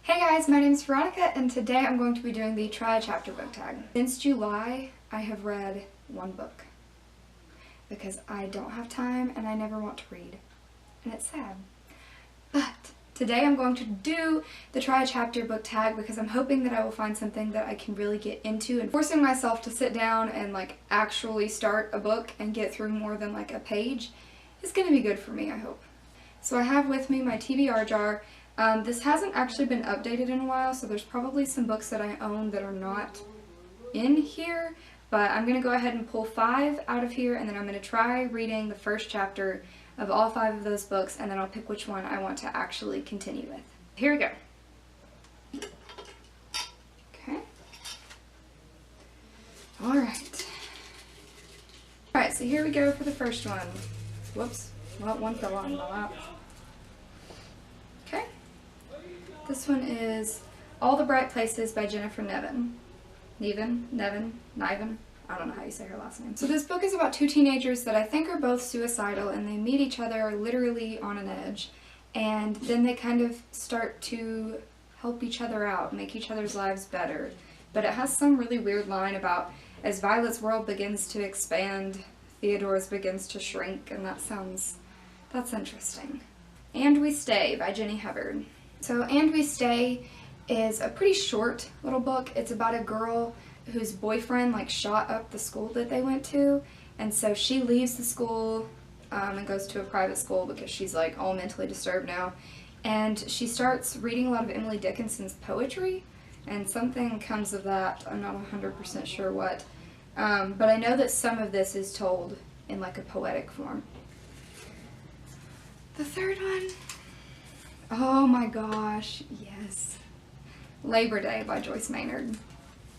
Hey guys, my name is Veronica and today I'm going to be doing the Try a Chapter book tag. Since July, I have read one book because I don't have time and I never want to read, and it's sad. But today I'm going to do the Try a Chapter book tag because I'm hoping that I will find something that I can really get into, and forcing myself to sit down and actually start a book and get through more than a page is going to be good for me, I hope. So I have with me my TBR jar. This hasn't actually been updated in a while, so there's probably some books that I own that are not in here, but I'm going to go ahead and pull 5 out of here, and then I'm going to try reading the first chapter of all 5 of those books, and then I'll pick which one I want to actually continue with. Here we go. Okay. Alright. Alright, so here we go for the first one. Whoops. Well, one fell on my lap. Okay. This one is All the Bright Places by Jennifer Niven. Niven? I don't know how you say her last name. So this book is about 2 teenagers that I think are both suicidal, and they meet each other literally on an edge. And then they kind of start to help each other out, make each other's lives better. But it has some really weird line about as Violet's world begins to expand, Theodore's begins to shrink, and that's interesting. And We Stay by Jenny Hubbard. So And We Stay is a pretty short little book. It's about a girl whose boyfriend shot up the school that they went to, and so she leaves the school and goes to a private school because she's all mentally disturbed now, and she starts reading a lot of Emily Dickinson's poetry, and something comes of that. I'm not 100% sure what, but I know that some of this is told in a poetic form. The third one, oh my gosh, yes. Labor Day by Joyce Maynard.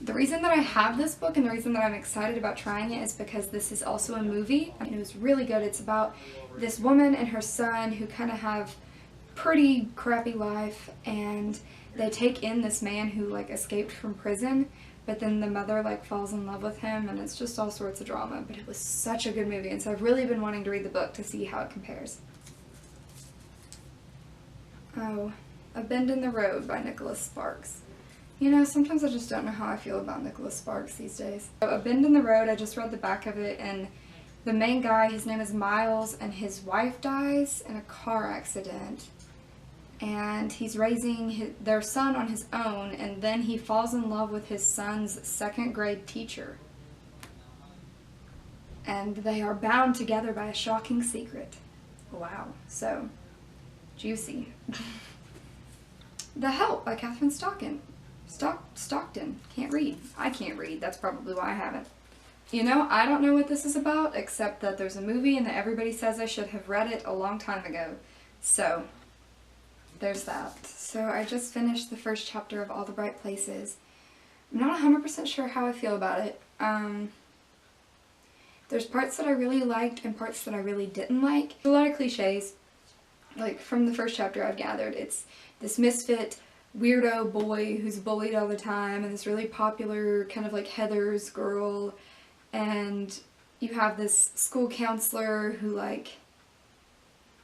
The reason that I have this book and the reason that I'm excited about trying it is because this is also a movie, and it was really good. It's about this woman and her son who kind of have pretty crappy life, and they take in this man who escaped from prison, but then the mother falls in love with him, and it's just all sorts of drama. But it was such a good movie, and so I've really been wanting to read the book to see how it compares. Oh, A Bend in the Road by Nicholas Sparks. You know, sometimes I just don't know how I feel about Nicholas Sparks these days. So A Bend in the Road, I just read the back of it, and the main guy, his name is Miles, and his wife dies in a car accident, and he's raising their son on his own, and then he falls in love with his son's 2nd grade teacher. And they are bound together by a shocking secret. Wow, so juicy. The Help by Catherine Stockton. Can't read. I can't read. That's probably why I haven't. You know, I don't know what this is about, except that there's a movie and that everybody says I should have read it a long time ago. So, there's that. So I just finished the first chapter of All the Bright Places. I'm not 100% sure how I feel about it. There's parts that I really liked and parts that I really didn't like. A lot of cliches. From the first chapter I've gathered, it's this misfit weirdo boy who's bullied all the time, and this really popular kind of Heather's girl, and you have this school counselor who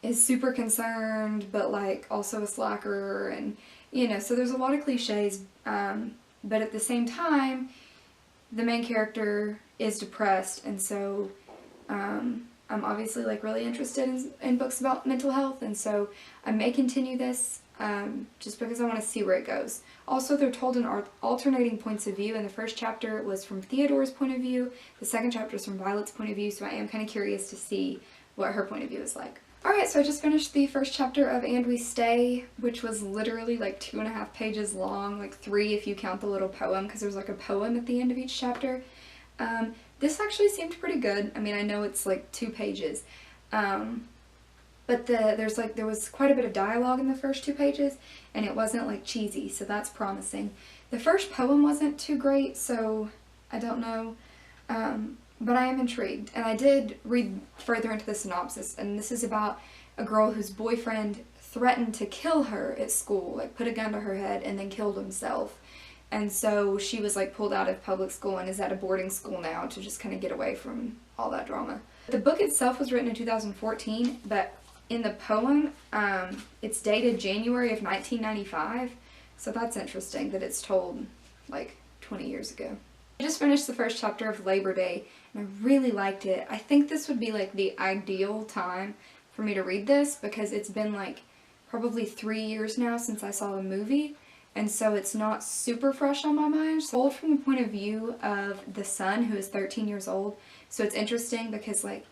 is super concerned but also a slacker, and you know, so there's a lot of cliches, but at the same time the main character is depressed, and so I'm obviously really interested in books about mental health, and so I may continue this just because I want to see where it goes. Also, they're told in alternating points of view, and the first chapter was from Theodore's point of view, the second chapter is from Violet's point of view, so I am kind of curious to see what her point of view is like. Alright, so I just finished the first chapter of And We Stay, which was literally 2.5 pages long, 3 if you count the little poem, because there's a poem at the end of each chapter. This actually seemed pretty good. I mean, I know it's 2 pages, but there was quite a bit of dialogue in the first 2 pages, and it wasn't cheesy, so that's promising. The first poem wasn't too great, so I don't know, but I am intrigued. And I did read further into the synopsis, and this is about a girl whose boyfriend threatened to kill her at school, put a gun to her head and then killed himself. And so she was pulled out of public school and is at a boarding school now to just kind of get away from all that drama. The book itself was written in 2014, but in the poem, it's dated January of 1995, So that's interesting that it's told like 20 years ago. I just finished the first chapter of Labor Day and I really liked it. I think this would be like the ideal time for me to read this because it's been like probably 3 years now since I saw the movie, and so it's not super fresh on my mind. So told from the point of view of the son, who is 13 years old, so it's interesting because like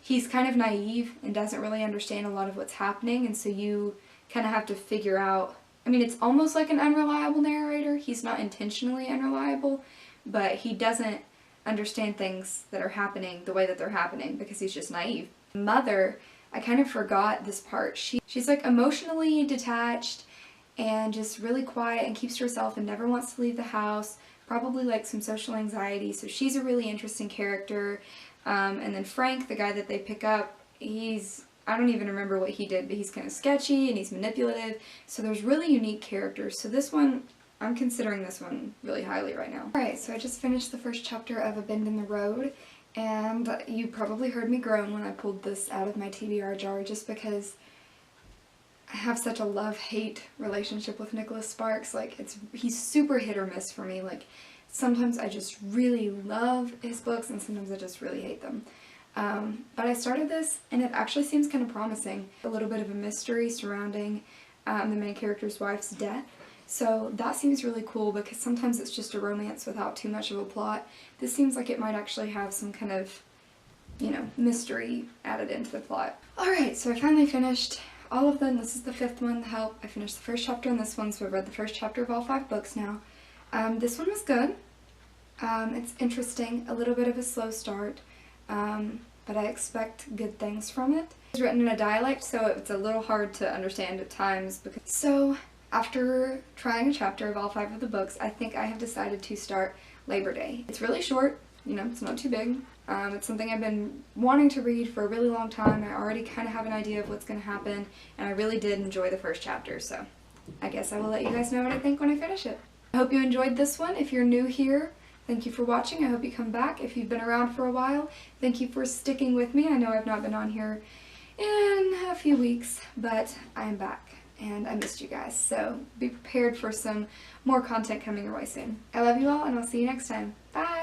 he's kind of naive and doesn't really understand a lot of what's happening, and so you kind of have to figure out, I mean, it's almost like an unreliable narrator. He's not intentionally unreliable, but he doesn't understand things that are happening the way that they're happening because he's just naive. Mother, I kind of forgot this part. She's like emotionally detached and just really quiet and keeps to herself and never wants to leave the house, probably like some social anxiety, so she's a really interesting character. And then Frank, the guy that they pick up, I don't even remember what he did, but he's kind of sketchy and he's manipulative, so there's really unique characters. So this one, I'm considering this one really highly right now. Alright, so I just finished the first chapter of A Bend in the Road, and you probably heard me groan when I pulled this out of my TBR jar just because I have such a love-hate relationship with Nicholas Sparks. Like, he's super hit or miss for me. Like, sometimes I just really love his books and sometimes I just really hate them. But I started this and it actually seems kind of promising. A little bit of a mystery surrounding the main character's wife's death. So that seems really cool because sometimes it's just a romance without too much of a plot. This seems like it might actually have some kind of, you know, mystery added into the plot. Alright, so I finally finished all of them. This is the 5th one, The Help. I finished the first chapter in this one, so I've read the first chapter of all 5 books now. This one was good. It's interesting, a little bit of a slow start, but I expect good things from it. It's written in a dialect, so it's a little hard to understand at times. So, after trying a chapter of all 5 of the books, I think I have decided to start Labor Day. It's really short, you know, it's not too big. It's something I've been wanting to read for a really long time. I already kind of have an idea of what's going to happen, and I really did enjoy the first chapter, so I guess I will let you guys know what I think when I finish it. I hope you enjoyed this one. If you're new here, thank you for watching. I hope you come back. If you've been around for a while, thank you for sticking with me. I know I've not been on here in a few weeks, but I am back. And I missed you guys, so be prepared for some more content coming your way soon. I love you all, and I'll see you next time. Bye!